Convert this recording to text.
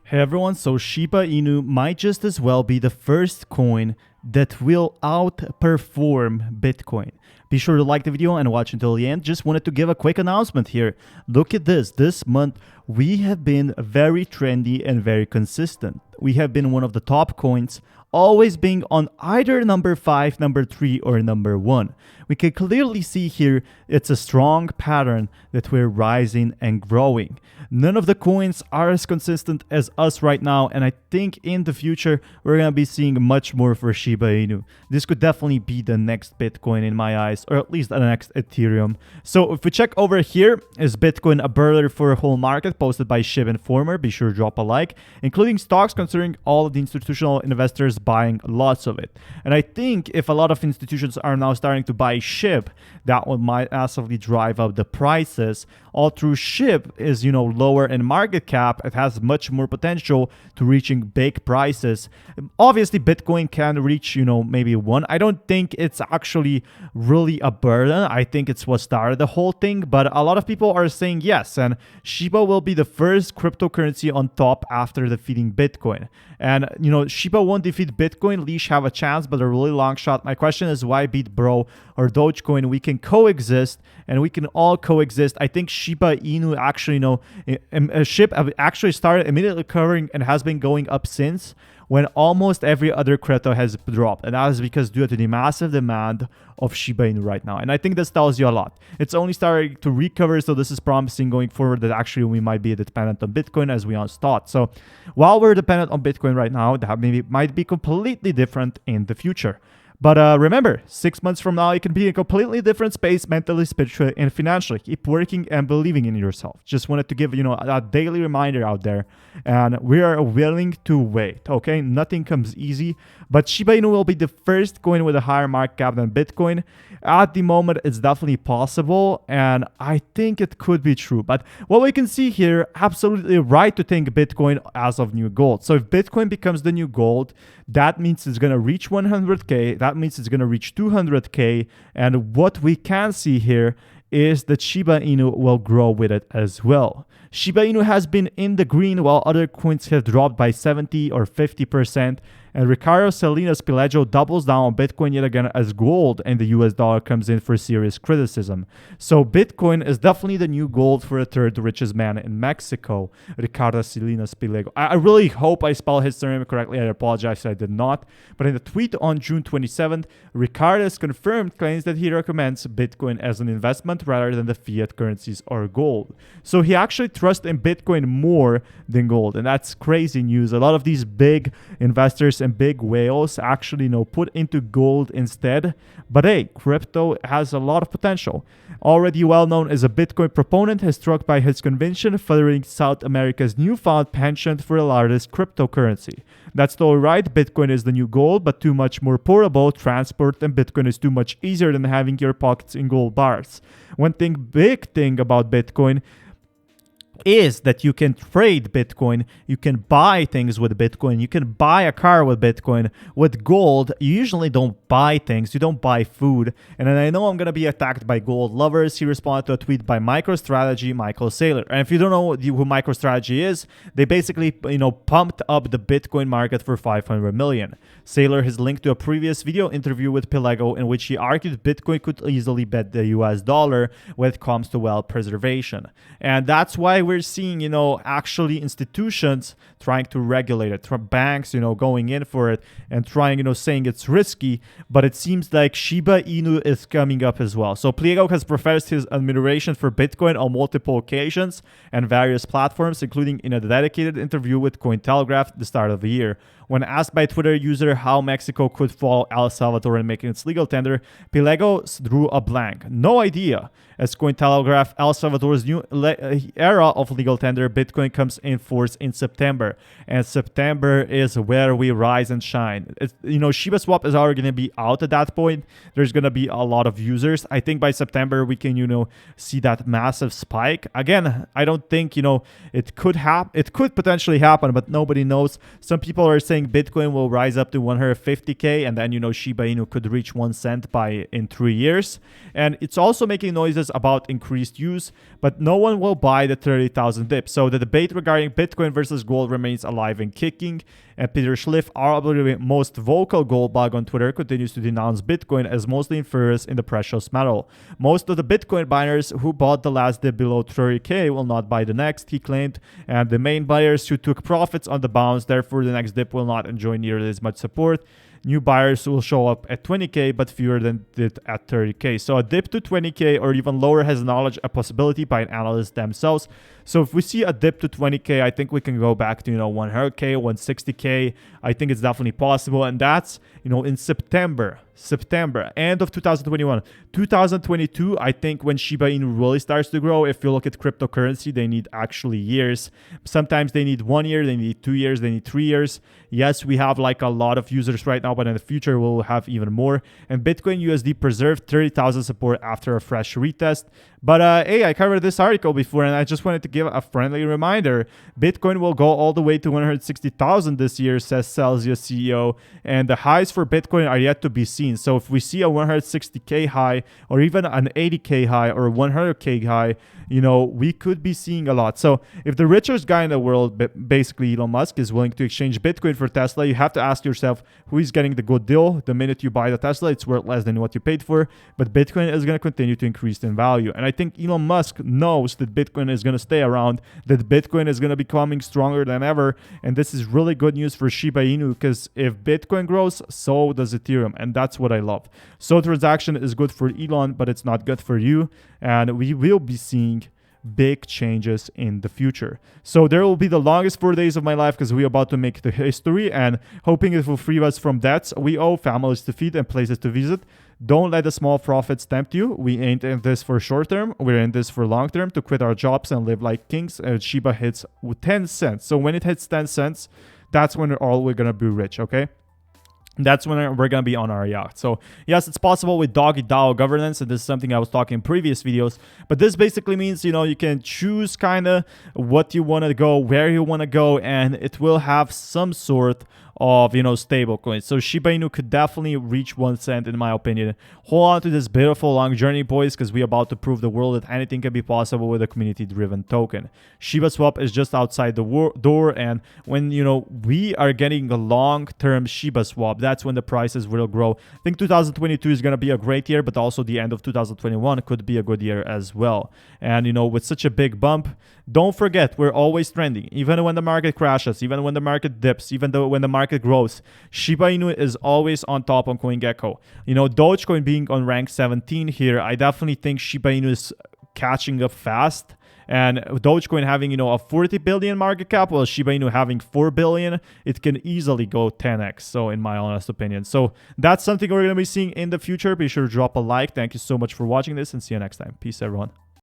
Hey everyone, so Shiba Inu might just as well be the first coin that will outperform Bitcoin. Be sure to like the video and watch until the end. Just wanted to give a quick announcement here. Look at this. This month, we have been very trendy and very consistent. We have been one of the top coins, always being on either number 5, number 3, or number 1. We can clearly see here it's a strong pattern that we're rising and growing. None of the coins are as consistent as us right now, and I think in the future we're going to be seeing much more for Shiba Inu. This could definitely be the next Bitcoin in my eyes, or at least the next Ethereum. So if we check over here, is Bitcoin a burner for a whole market, posted by SHIB Informer? Be sure to drop a like, including stocks, considering all of the institutional investors buying lots of it. And I think if a lot of institutions are now starting to buy SHIB, that one might massively drive up the prices. All through SHIB is, lower in market cap. It has much more potential to reaching big prices. Obviously, Bitcoin can reach, maybe 1. I don't think it's actually really a burden. I think it's what started the whole thing, but a lot of people are saying yes, and Shiba will be the first cryptocurrency on top after defeating Bitcoin. And, Shiba won't defeat Bitcoin. Leash have a chance, but a really long shot. My question is, why beat Bro or Dogecoin? We can coexist, and we can all coexist. I think Shiba Inu actually, SHIB actually started immediately recovering and has been going up since, when almost every other crypto has dropped. And that is because due to the massive demand of Shiba Inu right now. And I think this tells you a lot. It's only starting to recover, so this is promising going forward that actually we might be dependent on Bitcoin as we once thought. So while we're dependent on Bitcoin right now, that might be completely different in the future. But remember, 6 months from now, you can be in a completely different space mentally, spiritually, and financially. Keep working and believing in yourself. Just wanted to give, a daily reminder out there. And we are willing to wait, okay? Nothing comes easy. But Shiba Inu will be the first coin with a higher market cap than Bitcoin. At the moment, it's definitely possible, and I think it could be true. But what we can see here, absolutely right to think Bitcoin as of new gold. So if Bitcoin becomes the new gold, that means it's going to reach 100K. That means it's going to reach 200K. And what we can see here is that Shiba Inu will grow with it as well. Shiba Inu has been in the green while other coins have dropped by 70 or 50%. And Ricardo Salinas Pilejo doubles down on Bitcoin yet again as gold and the US dollar comes in for serious criticism. So Bitcoin is definitely the new gold for the third richest man in Mexico, Ricardo Salinas Pilejo. I really hope I spelled his surname correctly. I apologize if I did not. But in a tweet on June 27th, Ricardo has confirmed claims that he recommends Bitcoin as an investment rather than the fiat currencies or gold. So he actually trusts in Bitcoin more than gold. And that's crazy news. A lot of these big investors and big whales actually put into gold instead. But hey, crypto has a lot of potential. Already well known as a Bitcoin proponent, has struck by his conviction furthering South America's newfound penchant for the largest cryptocurrency. That's totally right. Bitcoin is the new gold, but too much more portable. Transport and Bitcoin is too much easier than having your pockets in gold bars. One big thing about Bitcoin is that you can trade Bitcoin, you can buy things with Bitcoin, you can buy a car with Bitcoin. With gold, you usually don't buy things, you don't buy food. And then I know I'm going to be attacked by gold lovers. He responded to a tweet by MicroStrategy, Michael Saylor. And if you don't know who MicroStrategy is, they basically, pumped up the Bitcoin market for 500 million. Saylor has linked to a previous video interview with Pilego in which he argued Bitcoin could easily bet the US dollar when it comes to wealth preservation. And that's why we're seeing, actually institutions trying to regulate it, banks, going in for it and trying, saying it's risky, but it seems like Shiba Inu is coming up as well. So Pliego has professed his admiration for Bitcoin on multiple occasions and various platforms, including in a dedicated interview with Cointelegraph at the start of the year. When asked by Twitter user how Mexico could follow El Salvador in making its legal tender, Pilego drew a blank. No idea. As Cointelegraph, El Salvador's new era of legal tender, Bitcoin comes in force in September. And September is where we rise and shine. Shiba Swap is already going to be out at that point. There's going to be a lot of users. I think by September, we can, see that massive spike. Again, I don't think, it could happen. It could potentially happen, but nobody knows. Some people are saying Bitcoin will rise up to 150K, and then, Shiba Inu could reach 1 cent in 3 years. And it's also making noises about increased use, but no one will buy the 30 30,000 dips. So the debate regarding Bitcoin versus gold remains alive and kicking. And Peter Schliff, arguably the most vocal gold bug on Twitter, continues to denounce Bitcoin as mostly inferior in the precious metal. Most of the Bitcoin buyers who bought the last dip below 30K will not buy the next, he claimed, and the main buyers who took profits on the bounce, therefore the next dip will not enjoy nearly as much support. New buyers will show up at 20K, but fewer than did at 30K. So a dip to 20K or even lower has acknowledged a possibility by analysts themselves. So if we see a dip to 20K, I think we can go back to, 100K, 160K. I think it's definitely possible. And that's, in September, end of 2021. 2022, I think when Shiba Inu really starts to grow, if you look at cryptocurrency, they need actually years. Sometimes they need 1 year, they need 2 years, they need 3 years. Yes, we have like a lot of users right now, but in the future, we'll have even more. And Bitcoin USD preserved 30,000 support after a fresh retest. But hey, I covered this article before, and I just wanted to give a friendly reminder. Bitcoin will go all the way to 160,000 this year, says Celsius CEO, and the highs for Bitcoin are yet to be seen. So if we see a 160K high, or even an 80K high, or 100K high, we could be seeing a lot. So if the richest guy in the world, basically Elon Musk, is willing to exchange Bitcoin for Tesla, you have to ask yourself who is getting the good deal. The minute you buy the Tesla, it's worth less than what you paid for, but Bitcoin is going to continue to increase in value. And I think Elon Musk knows that Bitcoin is going to stay around, that Bitcoin is going to be becoming stronger than ever. And this is really good news for Shiba Inu, because if Bitcoin grows, so does Ethereum. And that's what I love. So transaction is good for Elon, but it's not good for you. And we will be seeing big changes in the future. So there will be the longest 4 days of my life, because we're about to make the history, and hoping it will free us from debts we owe, families to feed, and places to visit. Don't let the small profits tempt you. We ain't in this for short term. We're in this for long term, to quit our jobs and live like kings. Shiba hits 10 cents. So when it hits 10 cents, that's when we're going to be rich, okay? That's when we're going to be on our yacht. So yes, it's possible with Doggy DAO governance, and this is something I was talking in previous videos. But this basically means, you can choose kind of what you want to go, where you want to go, and it will have some sort of, stable coins. So Shiba Inu could definitely reach 1 cent, in my opinion. Hold on to this beautiful long journey, boys, because we're about to prove the world that anything can be possible with a community-driven token. Shiba Swap is just outside the door, and when, we are getting a long-term Shiba Swap, that's when the prices will grow. I think 2022 is going to be a great year, but also the end of 2021 could be a good year as well. And, with such a big bump, don't forget, we're always trending. Even when the market crashes, even when the market dips, even though when the market grows, Shiba Inu is always on top on CoinGecko. Dogecoin being on rank 17 here, I definitely think Shiba Inu is catching up fast. And Dogecoin having, a 40 billion market cap, while Shiba Inu having 4 billion, it can easily go 10x. So in my honest opinion. So that's something we're going to be seeing in the future. Be sure to drop a like. Thank you so much for watching this, and see you next time. Peace, everyone.